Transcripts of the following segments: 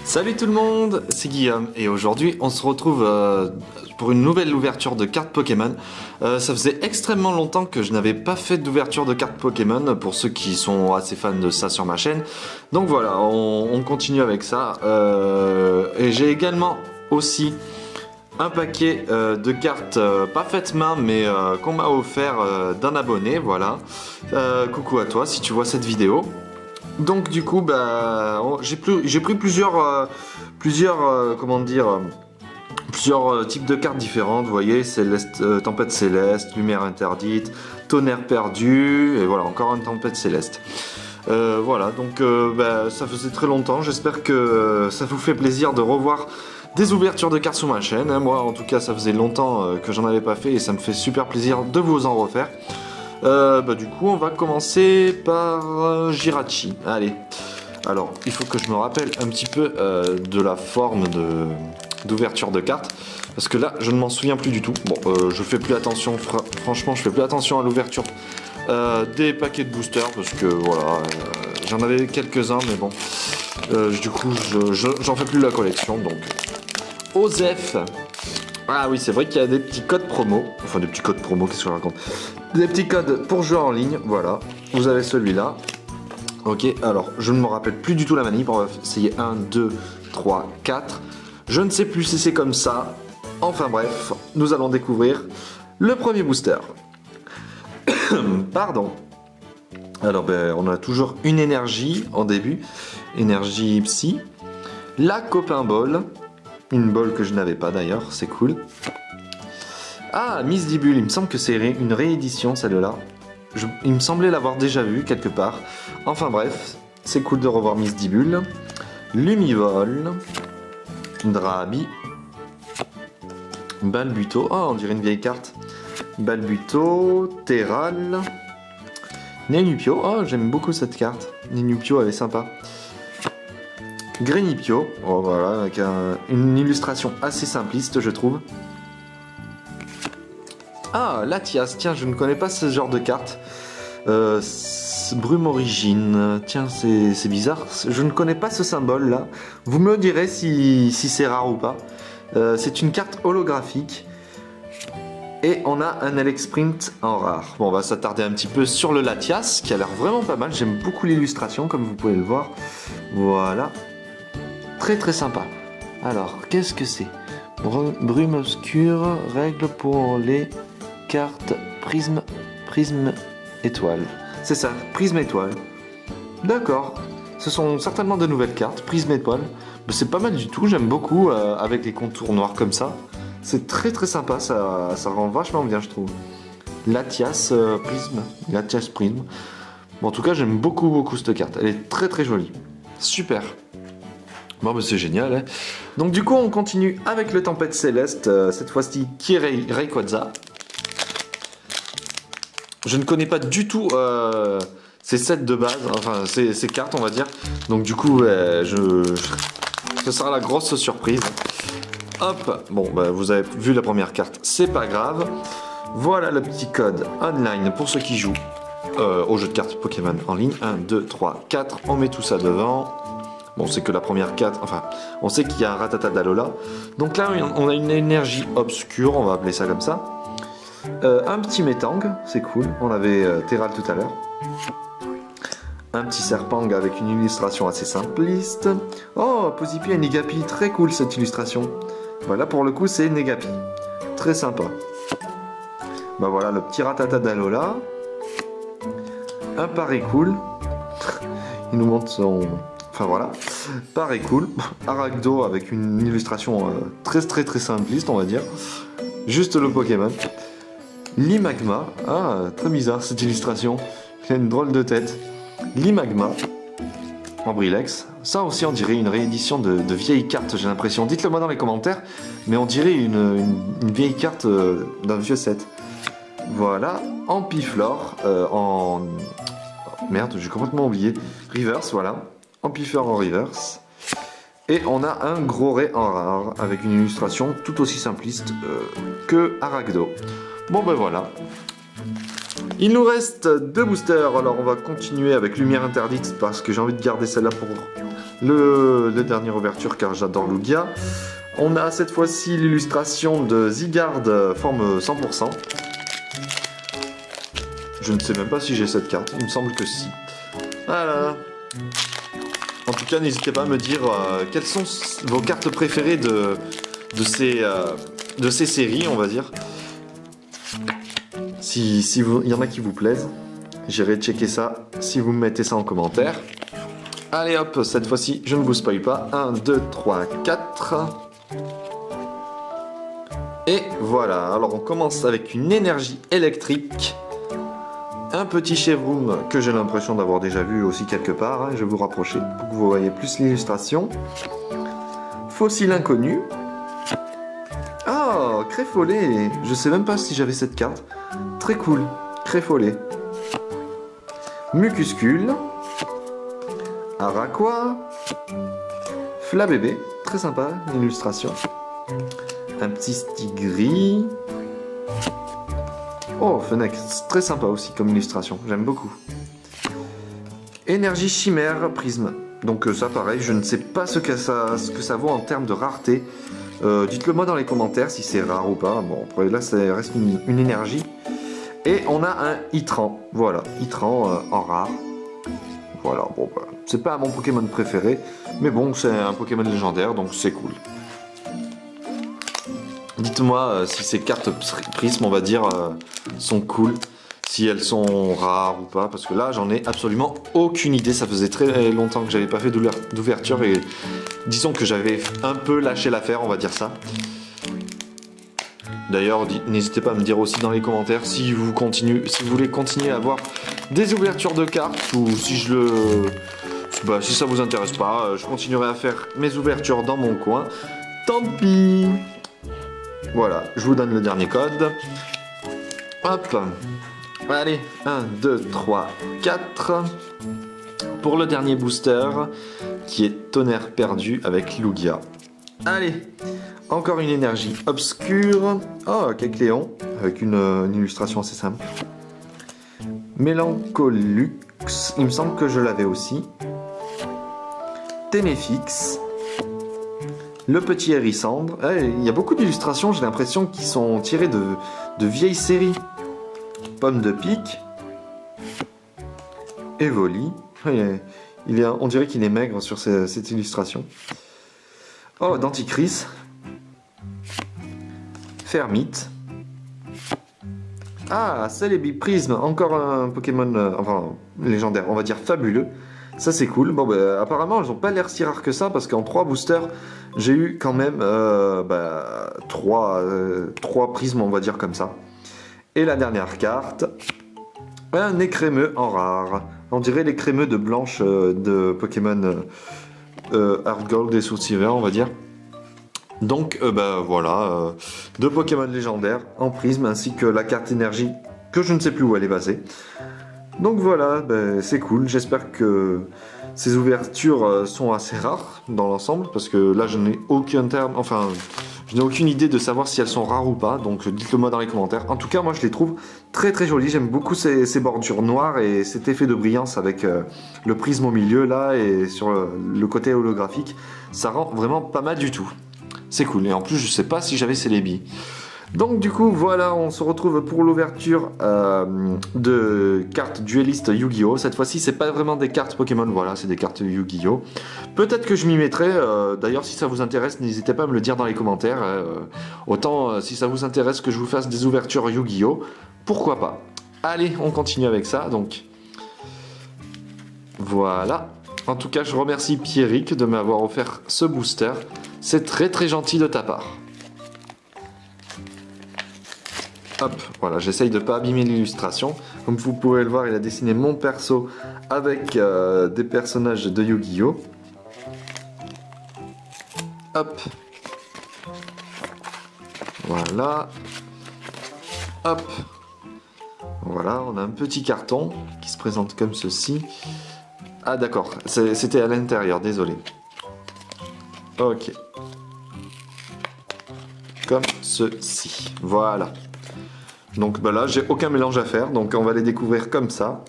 Salut tout le monde, c'est Guillaume et aujourd'hui on se retrouve pour une nouvelle ouverture de cartes Pokémon. Ça faisait extrêmement longtemps que je n'avais pas fait d'ouverture de cartes Pokémon pour ceux qui sont assez fans de ça sur ma chaîne. Donc voilà, on continue avec ça. Et j'ai également aussi un paquet de cartes pas faites main mais qu'on m'a offert d'un abonné. Voilà, coucou à toi si tu vois cette vidéo. Donc du coup, bah, j'ai pris plusieurs types de cartes différentes. Vous voyez, Céleste, Tempête Céleste, Lumière Interdite, Tonnerre Perdu, et voilà, encore une Tempête Céleste. Voilà, donc bah, ça faisait très longtemps. J'espère que ça vous fait plaisir de revoir des ouvertures de cartes sur ma chaîne. Moi, en tout cas, ça faisait longtemps que j'en avais pas fait et ça me fait super plaisir de vous en refaire. Bah, du coup on va commencer par Jirachi. Allez, alors il faut que je me rappelle un petit peu de la forme d'ouverture de cartes parce que là je ne m'en souviens plus du tout. Bon, je fais plus attention, franchement je fais plus attention à l'ouverture des paquets de boosters parce que voilà, j'en avais quelques-uns mais bon, du coup j'en fais plus la collection. Donc Osef. Ah oui, c'est vrai qu'il y a des petits codes promo. Enfin, des petits codes promo, qu'est-ce que je raconte? Des petits codes pour jouer en ligne, voilà. Vous avez celui-là. Ok, alors, je ne me rappelle plus du tout la manip. On va essayer 1, 2, 3, 4. Je ne sais plus si c'est comme ça. Enfin bref, nous allons découvrir le premier booster. Pardon. Alors, ben, on a toujours une énergie en début. Énergie psy. La copain ball. Une ball que je n'avais pas d'ailleurs, c'est cool. Ah, Miss Dibule, il me semble que c'est une réédition celle-là. Il me semblait l'avoir déjà vue quelque part. Enfin bref, c'est cool de revoir Miss Dibule. Lumivol. Drabi. Balbuto. Oh, on dirait une vieille carte. Balbuto. Terral. Nenupio. Oh, j'aime beaucoup cette carte. Nenupio, elle est sympa. Grenipio, oh, voilà, avec une illustration assez simpliste, je trouve. Ah, Latias, tiens, je ne connais pas ce genre de carte. Brume Origine, tiens, c'est bizarre. Je ne connais pas ce symbole-là. Vous me direz si c'est rare ou pas. C'est une carte holographique. Et on a un Elexprint en rare. Bon, on va s'attarder un petit peu sur le Latias, qui a l'air vraiment pas mal. J'aime beaucoup l'illustration, comme vous pouvez le voir. Voilà. Très très sympa. Alors, qu'est-ce que c'est? Brume obscure, règle pour les cartes prisme étoile. C'est ça, prisme étoile. D'accord. Ce sont certainement de nouvelles cartes, prisme étoile. C'est pas mal du tout, j'aime beaucoup avec les contours noirs comme ça. C'est très très sympa, ça rend vachement bien je trouve. Latias prisme. Latias prisme. Bon, en tout cas, j'aime beaucoup cette carte. Elle est très très jolie. Super. Bon, bah c'est génial. Hein. Donc du coup, on continue avec le Tempête Céleste, cette fois-ci qui est Rayquaza. Je ne connais pas du tout ces sets de base, enfin ces cartes, on va dire. Donc du coup, ce sera la grosse surprise. Hop, bon, bah, vous avez vu la première carte, c'est pas grave. Voilà le petit code online pour ceux qui jouent au jeu de cartes Pokémon en ligne. 1, 2, 3, 4, on met tout ça devant. Bon, c'est que la première 4, enfin, on sait qu'il y a un Rattata d'Alola. Donc là, on a une énergie obscure, on va appeler ça comme ça. Un petit Metang, c'est cool, on avait Terral tout à l'heure. Un petit Serpang avec une illustration assez simpliste. Oh, Posipi et Negapi, très cool cette illustration. Voilà, pour le coup, c'est Negapi. Très sympa. Bah voilà, le petit Rattata d'Alola. Un Paré cool. Il nous montre son... Enfin voilà, pareil cool, Aragdo avec une illustration très simpliste on va dire, juste le Pokémon. Limagma, ah très bizarre cette illustration, il a une drôle de tête. Limagma, en Brilex, ça aussi on dirait une réédition de vieilles cartes j'ai l'impression, dites-le moi dans les commentaires, mais on dirait une vieille carte d'un vieux set. Voilà, Ampiflore, en... Merde, j'ai complètement oublié, Reverse, voilà. Ampiflore en reverse. Et on a un gros ray en rare, avec une illustration tout aussi simpliste que Arachdo. Bon ben voilà. Il nous reste 2 boosters, alors on va continuer avec Lumière Interdite, parce que j'ai envie de garder celle-là pour le dernière ouverture, car j'adore Lugia. On a cette fois-ci l'illustration de Zygarde, forme 100%. Je ne sais même pas si j'ai cette carte, il me semble que si. Voilà. En tout cas, n'hésitez pas à me dire quelles sont vos cartes préférées de ces séries, on va dire. Si il y en a qui vous plaisent, j'irai checker ça si vous me mettez ça en commentaire. Allez hop, cette fois-ci, je ne vous spoil pas. 1, 2, 3, 4. Et voilà, alors on commence avec une énergie électrique. Un petit Chevroom que j'ai l'impression d'avoir déjà vu aussi quelque part. Hein. Je vais vous rapprocher pour que vous voyez plus l'illustration. Fossile inconnu. Oh, Créfollet. Je sais même pas si j'avais cette carte. Très cool. Créfollet. Mucuscule. Araquois. Flabébé. Très sympa, l'illustration. Un petit Stigri. Oh, Fennec, c'est très sympa aussi comme illustration, j'aime beaucoup. Énergie chimère prisme. Donc ça pareil, je ne sais pas ce que ça vaut en termes de rareté. Dites-le moi dans les commentaires si c'est rare ou pas. Bon, après là ça reste une énergie. Et on a un Itran, voilà, Itran en rare. Voilà, bon bah, c'est pas mon Pokémon préféré, mais bon, c'est un Pokémon légendaire, donc c'est cool. Dites-moi si ces cartes prisme, on va dire, sont cool, si elles sont rares ou pas, parce que là, j'en ai absolument aucune idée. Ça faisait très longtemps que j'avais pas fait d'ouverture et disons que j'avais un peu lâché l'affaire, on va dire ça. D'ailleurs, n'hésitez pas à me dire aussi dans les commentaires si vous voulez continuer à avoir des ouvertures de cartes ou si si ça vous intéresse pas, je continuerai à faire mes ouvertures dans mon coin. Tant pis. Voilà, je vous donne le dernier code. Hop. Allez, 1, 2, 3, 4. Pour le dernier booster, qui est Tonnerre perdu avec Lugia. Allez, encore une énergie obscure. Oh, Kecléon, avec une illustration assez simple. Mélancolux, il me semble que je l'avais aussi. Ténéfix. Le petit Hérissandre. Il y a beaucoup d'illustrations, j'ai l'impression, qui sont tirées de vieilles séries. Pomme de pique. Evoli. On dirait qu'il est maigre sur cette illustration. Oh, Denticris. Fermite. Ah, Celebi Prisme. Encore un Pokémon, enfin, légendaire, on va dire fabuleux. Ça c'est cool. Bon bah, apparemment elles n'ont pas l'air si rares que ça parce qu'en 3 boosters j'ai eu quand même 3 prismes, on va dire comme ça. Et la dernière carte, un écrémeux en rare. On dirait les crémeux de blanche de Pokémon Heart Gold et Soul Silver, on va dire. Donc voilà, 2 Pokémon légendaires en prisme ainsi que la carte énergie que je ne sais plus où elle est basée. Donc voilà, c'est cool, j'espère que ces ouvertures sont assez rares dans l'ensemble, parce que là je n'ai aucun terme, enfin je n'ai aucune idée de savoir si elles sont rares ou pas, donc dites-le moi dans les commentaires. En tout cas moi je les trouve très très jolies, j'aime beaucoup ces bordures noires et cet effet de brillance avec le prisme au milieu là et sur le côté holographique, ça rend vraiment pas mal du tout. C'est cool, et en plus je sais pas si j'avais Celebi. Donc du coup voilà, on se retrouve pour l'ouverture de cartes duellistes Yu-Gi-Oh! Cette fois-ci c'est pas vraiment des cartes Pokémon, voilà, c'est des cartes Yu-Gi-Oh! Peut-être que je m'y mettrai, d'ailleurs si ça vous intéresse n'hésitez pas à me le dire dans les commentaires. Autant si ça vous intéresse que je vous fasse des ouvertures Yu-Gi-Oh! Pourquoi pas. Allez, on continue avec ça, donc voilà. En tout cas je remercie Pierrick de m'avoir offert ce booster, c'est très très gentil de ta part. Hop, voilà, j'essaye de ne pas abîmer l'illustration. Comme vous pouvez le voir, il a dessiné mon perso avec des personnages de Yu-Gi-Oh! Hop. Voilà. Hop. Voilà, on a un petit carton qui se présente comme ceci. Ah d'accord, c'était à l'intérieur, désolé. Ok. Comme ceci. Voilà. Donc bah là, j'ai aucun mélange à faire. Donc on va les découvrir comme ça.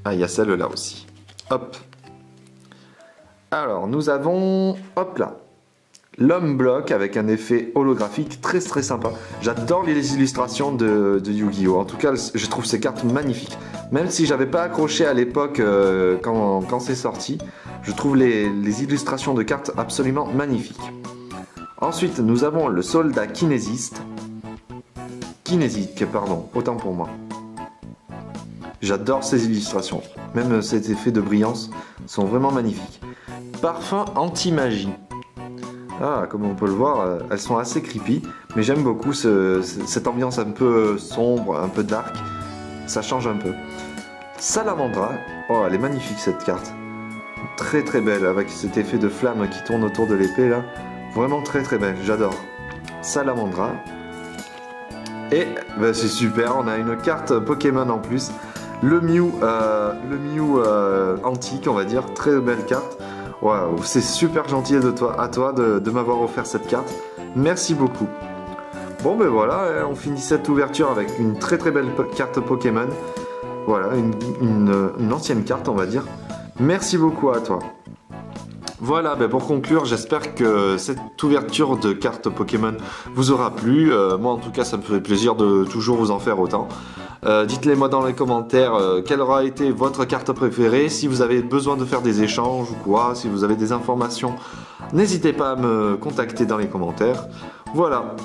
Ah, il y a celle-là aussi. Hop. Alors, nous avons... Hop là. L'homme bloc avec un effet holographique très très sympa. J'adore les illustrations de Yu-Gi-Oh! En tout cas, je trouve ces cartes magnifiques. Même si j'avais pas accroché à l'époque quand c'est sorti, je trouve les illustrations de cartes absolument magnifiques. Ensuite, nous avons le soldat kinésiste. Kinésique, pardon, autant pour moi. J'adore ces illustrations. Même ces effets de brillance sont vraiment magnifiques. Parfum anti-magie. Ah, comme on peut le voir, elles sont assez creepy, mais j'aime beaucoup cette ambiance un peu sombre, un peu dark. Ça change un peu. Salamandra. Oh, elle est magnifique cette carte. Très très belle, avec cet effet de flamme qui tourne autour de l'épée là. Vraiment très très belle, j'adore. Salamandra. Et bah, c'est super, on a une carte Pokémon en plus. Le Mew antique, on va dire. Très belle carte. Waouh, c'est super gentil à toi de m'avoir offert cette carte. Merci beaucoup. Bon ben voilà, on finit cette ouverture avec une très très belle carte Pokémon. Voilà, une ancienne carte on va dire. Merci beaucoup à toi. Voilà, ben pour conclure, j'espère que cette ouverture de cartes Pokémon vous aura plu. Moi en tout cas ça me ferait plaisir de toujours vous en faire autant. Dites-les moi dans les commentaires quelle aura été votre carte préférée. Si vous avez besoin de faire des échanges ou quoi, si vous avez des informations, n'hésitez pas à me contacter dans les commentaires. Voilà.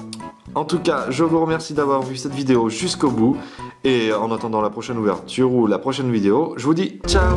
En tout cas, je vous remercie d'avoir vu cette vidéo jusqu'au bout. Et en attendant la prochaine ouverture ou la prochaine vidéo, je vous dis ciao!